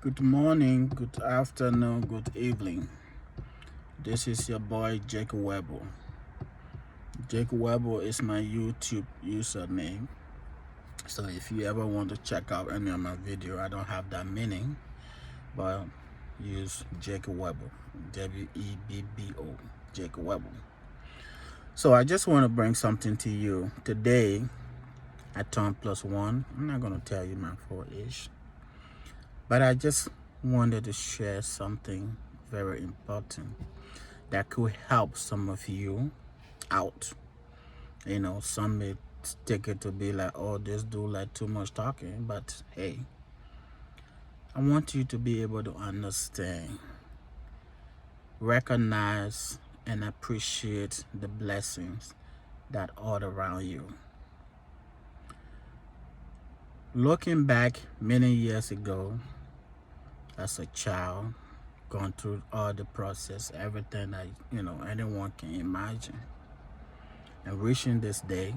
Good morning, good afternoon, good evening. This is your boy Jake Webber. Jake Webber is my YouTube username. So if you ever want to check out any of my video, I don't have that meaning, but use Jake Webber, Webbo, Jake Webber. So I just want to bring something to you today. I turned +1. I'm not gonna tell you my full age, but I just wanted to share something very important that could help some of you out. Some may take it to be like, oh, this dude like too much talking, but hey, I want you to be able to understand, recognize, and appreciate the blessings that are around you. Looking back many years ago, as a child, going through all the process, everything that anyone can imagine, and reaching this day,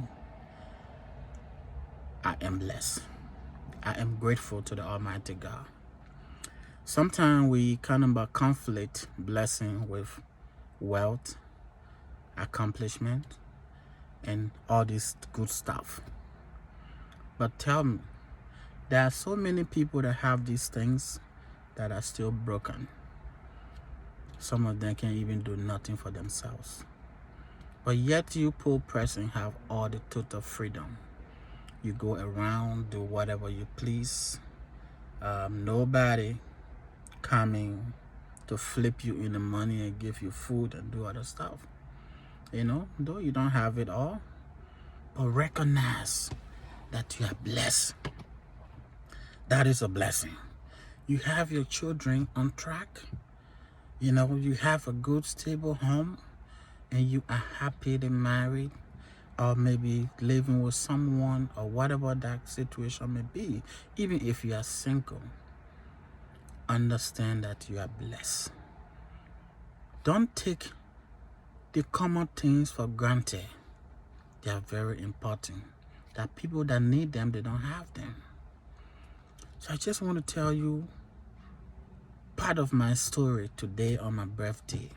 I am blessed. I am grateful to the Almighty God. Sometimes we kind of conflict blessing with wealth, accomplishment, and all this good stuff. But tell me, there are so many people that have these things that are still broken. Some of them can't even do nothing for themselves. But yet you poor person have all the total freedom. You go around, do whatever you please. Nobody coming to flip you in the money and give you food and do other stuff. Though you don't have it all, but recognize that you are blessed. That is a blessing. You have your children on track. You have a good, stable home, and you are happily married, or maybe living with someone, or whatever that situation may be. Even if you are single, understand that you are blessed. Don't take the common things for granted. They are very important. There are people that need them, they don't have them. So I just want to tell you part of my story today on my birthday,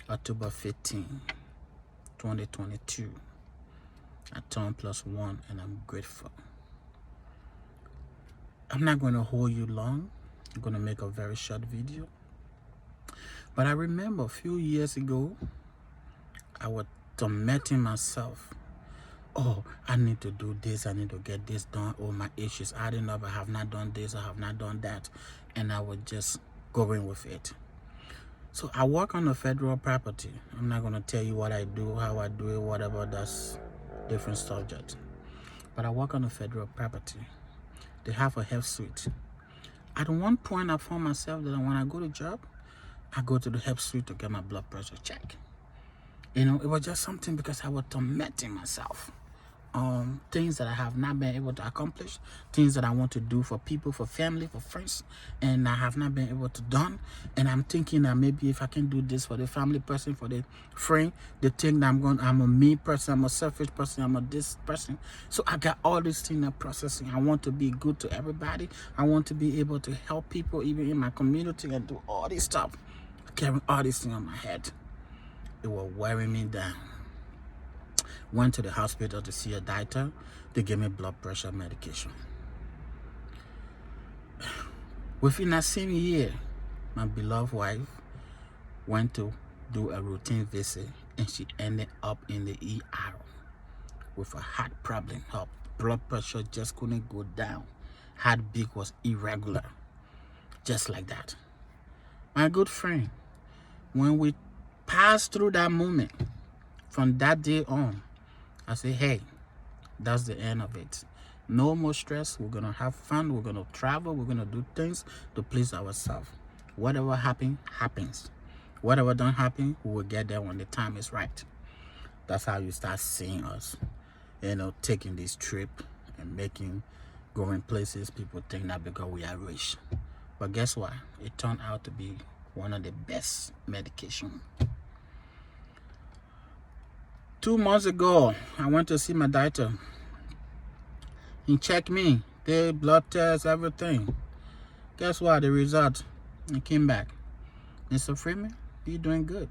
October 15, 2022. I turned +1 and I'm grateful. I'm not going to hold you long. I'm going to make a very short video. But I remember a few years ago, I was tormenting myself. Oh, I need to do this. I need to get this done. Oh, my issues. I don't know. I have not done this. I have not done that. And I was just going with it. So I work on a federal property. I'm not going to tell you what I do, how I do it, whatever. That's different subject. But I work on a federal property. They have a health suite. At one point, I found myself that when I go to job, I go to the health suite to get my blood pressure checked. It was just something because I was tormenting myself. Things that I have not been able to accomplish, things that I want to do for people, for family, for friends, and I have not been able to done. And I'm thinking that maybe if I can do this for the family person, for the friend, they think that I'm a me person, I'm a selfish person, I'm a this person. So I got all these things I'm processing. I want to be good to everybody. I want to be able to help people, even in my community, and do all this stuff. Carrying all these things on my head, it was wearing me down. Went to the hospital to see a doctor. They gave me blood pressure medication. Within that same year, my beloved wife went to do a routine visit, and she ended up in the ER with a heart problem. Her blood pressure just couldn't go down. Heartbeat was irregular, just like that. My good friend, when we passed through that moment, from that day on, I say, hey, that's the end of it. No more stress. We're going to have fun. We're going to travel. We're going to do things to please ourselves. Whatever happens, happens. Whatever don't happen, we will get there when the time is right. That's how you start seeing us, taking this trip and going places. People think that because we are rich. But guess what? It turned out to be one of the best medication. 2 months ago, I went to see my doctor. He checked me, did blood tests, everything. Guess what? The result, I came back. Mr. Freeman, you're doing good.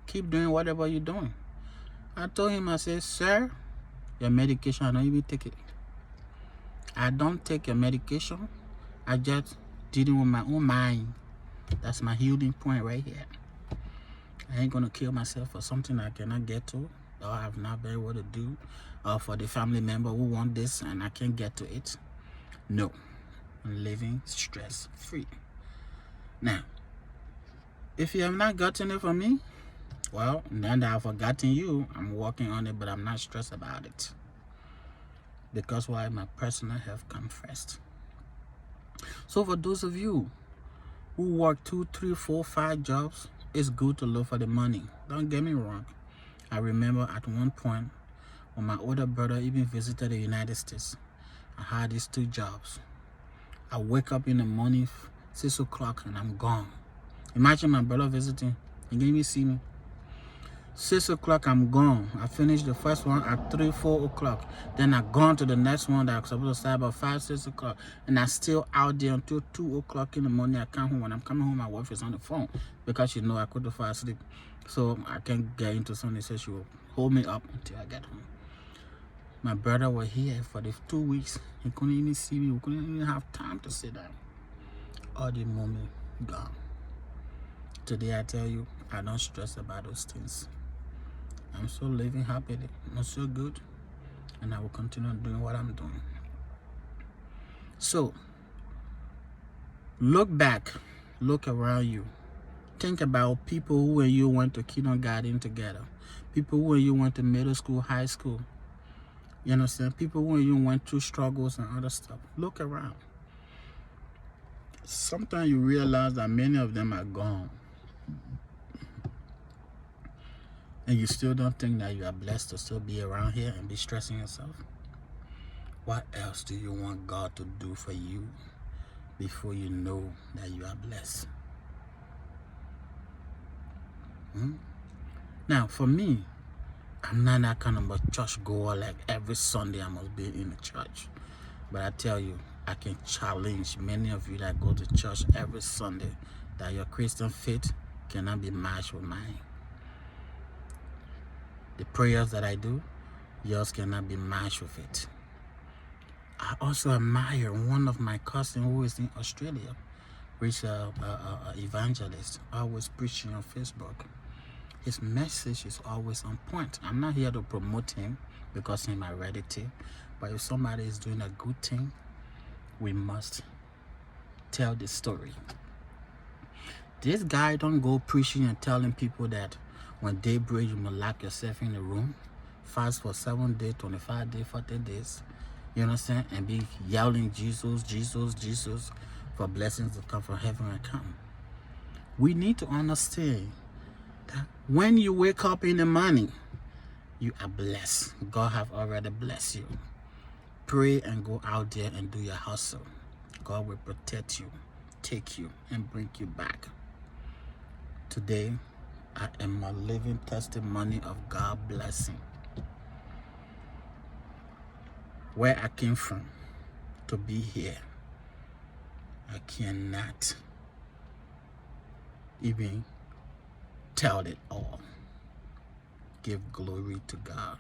Keep doing whatever you're doing. I told him, I said, sir, your medication, I don't even take it. I don't take your medication. I just did it with my own mind. That's my healing point right here. I ain't gonna kill myself for something I cannot get to, or I've not been able to do, or for the family member who want this and I can't get to it. No, I'm living stress-free. Now, if you have not gotten it from me, well, now that I've forgotten you, I'm working on it, but I'm not stressed about it. Because why? My personal health comes first. So for those of you who work 2, 3, 4, 5 jobs, it's good to look for the money. Don't get me wrong. I remember at one point when my older brother even visited the United States, I had these 2 jobs. I wake up in the morning, 6 o'clock, and I'm gone. Imagine my brother visiting. He didn't even see me. 6 o'clock, I'm gone. I finished the first one at 3, 4 o'clock. Then I gone to the next one that I was supposed to start about 5, 6 o'clock. And I still out there until 2 o'clock in the morning. I come home. When I'm coming home, my wife is on the phone because I couldn't fall asleep. So I can't get into something. So she will hold me up until I get home. My brother was here for the 2 weeks. He couldn't even see me. We couldn't even have time to sit down. All the moment gone. Today I tell you, I don't stress about those things. I'm still living happily. I'm so good. And I will continue doing what I'm doing. So, look back. Look around you. Think about people who and you went to kindergarten together. People who and you went to middle school, high school. You understand? People who and you went through struggles and other stuff. Look around. Sometimes you realize that many of them are gone. And you still don't think that you are blessed to still be around here and be stressing yourself? What else do you want God to do for you before you know that you are blessed? Now, for me, I'm not that kind of a church goer like every Sunday I must be in the church. But I tell you, I can challenge many of you that go to church every Sunday that your Christian faith cannot be matched with mine. The prayers that I do, yours cannot be matched with it. I also admire one of my cousins who is in Australia, which is an evangelist, always preaching on Facebook. His message is always on point. I'm not here to promote him because he's my relative, but if somebody is doing a good thing, we must tell the story. This guy don't go preaching and telling people that when daybreak you must lock yourself in the room, fast for 7 days, 25 days, 40 days, you understand, and be yelling Jesus, Jesus, Jesus for blessings to come from heaven and come. We need to understand that when you wake up in the morning, you are blessed. God have already blessed you. Pray and go out there and do your hustle. God will protect you, take you, and bring you back. Today, I am a living testimony of God's blessing. Where I came from to be here, I cannot even tell it all. Give glory to God.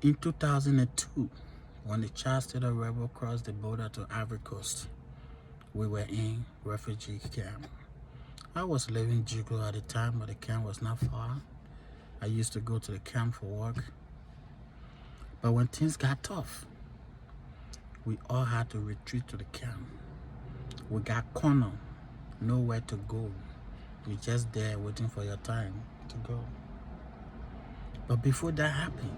In 2002, when the Chad State rebel crossed the border to Ivory Coast, we were in refugee camp. I was living in Jiglo at the time, but the camp was not far. I used to go to the camp for work. But when things got tough, we all had to retreat to the camp. We got cornered, nowhere to go. You're just there waiting for your time to go. But before that happened,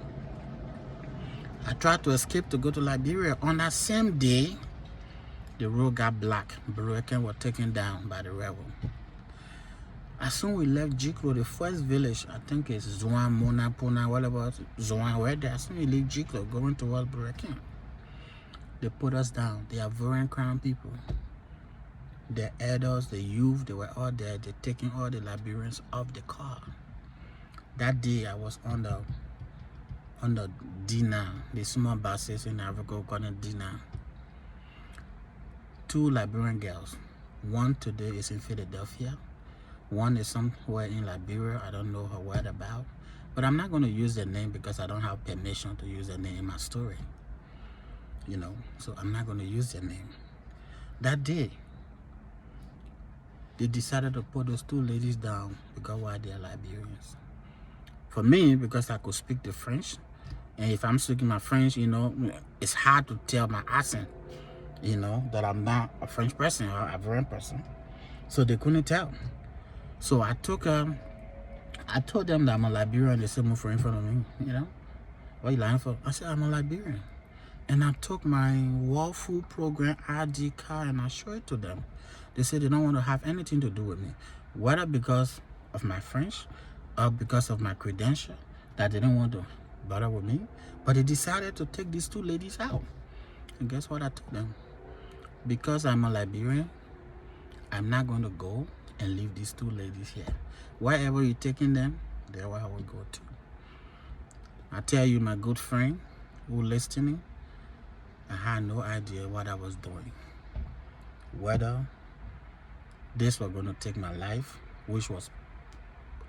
I tried to escape to go to Liberia. On that same day, the road got blocked. Buruaken was taken down by the rebel. As soon as we left Jiklo, the first village, I think it's Zwan, Mona, Puna, whatever, Zwan, where they, as soon as we leave Jiklo, going towards Buruaken, they put us down. The Ivorian Crown people, the elders, the youth, they were all there. They're taking all the Liberians off the car. That day, I was on the on the D9, the small buses in Africa called D9. 2 Liberian girls. One today is in Philadelphia. One is somewhere in Liberia. I don't know her whereabouts. But I'm not going to use the name because I don't have permission to use the name in my story. You know, so I'm not going to use their name. That day, they decided to put those 2 ladies down because why they're Liberians. For me, because I could speak the French, and if I'm speaking my French, you know, it's hard to tell my accent, you know, that I'm not a French person or a Ivorian person. So they couldn't tell. So I told them that I'm a Liberian. They said, move in front of me, you know. What are you lying for? I said, I'm a Liberian. And I took my World Food Program ID card and I showed it to them. They said they don't want to have anything to do with me, whether because of my French or because of my credential, that they didn't want to bother with me. But they decided to take these 2 ladies out. And guess what I told them? Because I'm a Liberian, I'm not going to go and leave these 2 ladies here. Wherever you're taking them, there I will go to. I tell you, my good friend who listening, I had no idea what I was doing. Whether this was going to take my life, which was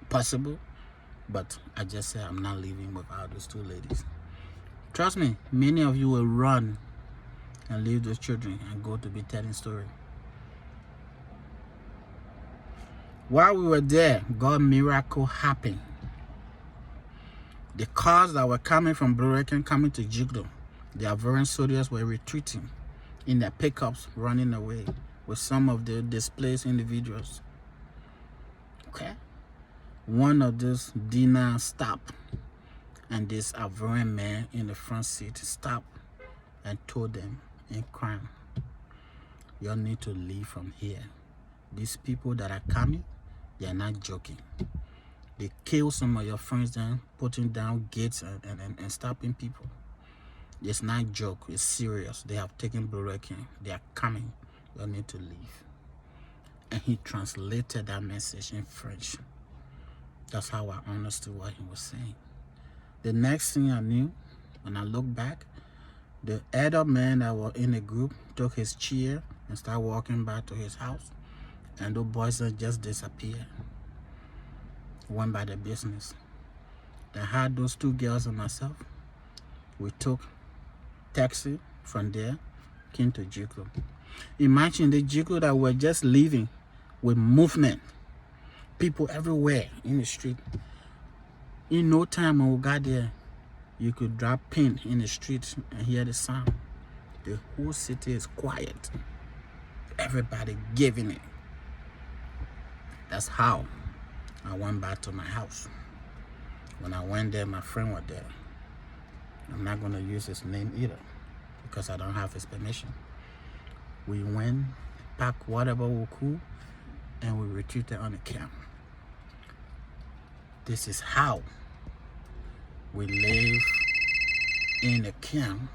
possible, but I just said I'm not leaving without those 2 ladies. Trust me, many of you will run and leave those children and go to be telling story. While we were there, God's miracle happened. The cars that were coming from Blue coming to Jiglo, the Ivorian soldiers were retreating in their pickups, running away with some of the displaced individuals. Okay? One of those D9 stopped, and this Ivorian man in the front seat stopped and told them in crime, you all need to leave from here. These people that are coming, they are not joking. They kill some of your friends then, putting down gates and stopping people. It's not a joke, it's serious. They have taken Blue-King. They are coming. You all need to leave. And he translated that message in French. That's how I understood what he was saying. The next thing I knew, when I looked back, the other man that was in the group took his chair and started walking back to his house. And those boys just disappeared. Went by their business. They had those 2 girls and myself. We took taxi from there, came to Jiglo. Imagine the Jiglo that were just leaving with movement. People everywhere in the street. In no time when we got there, you could drop pin in the street and hear the sound. The whole city is quiet. Everybody giving it. That's how I went back to my house. When I went there, my friend was there. I'm not going to use his name either because I don't have his permission. We went, packed whatever we could, and we retreated on the camp. This is how we live in the camp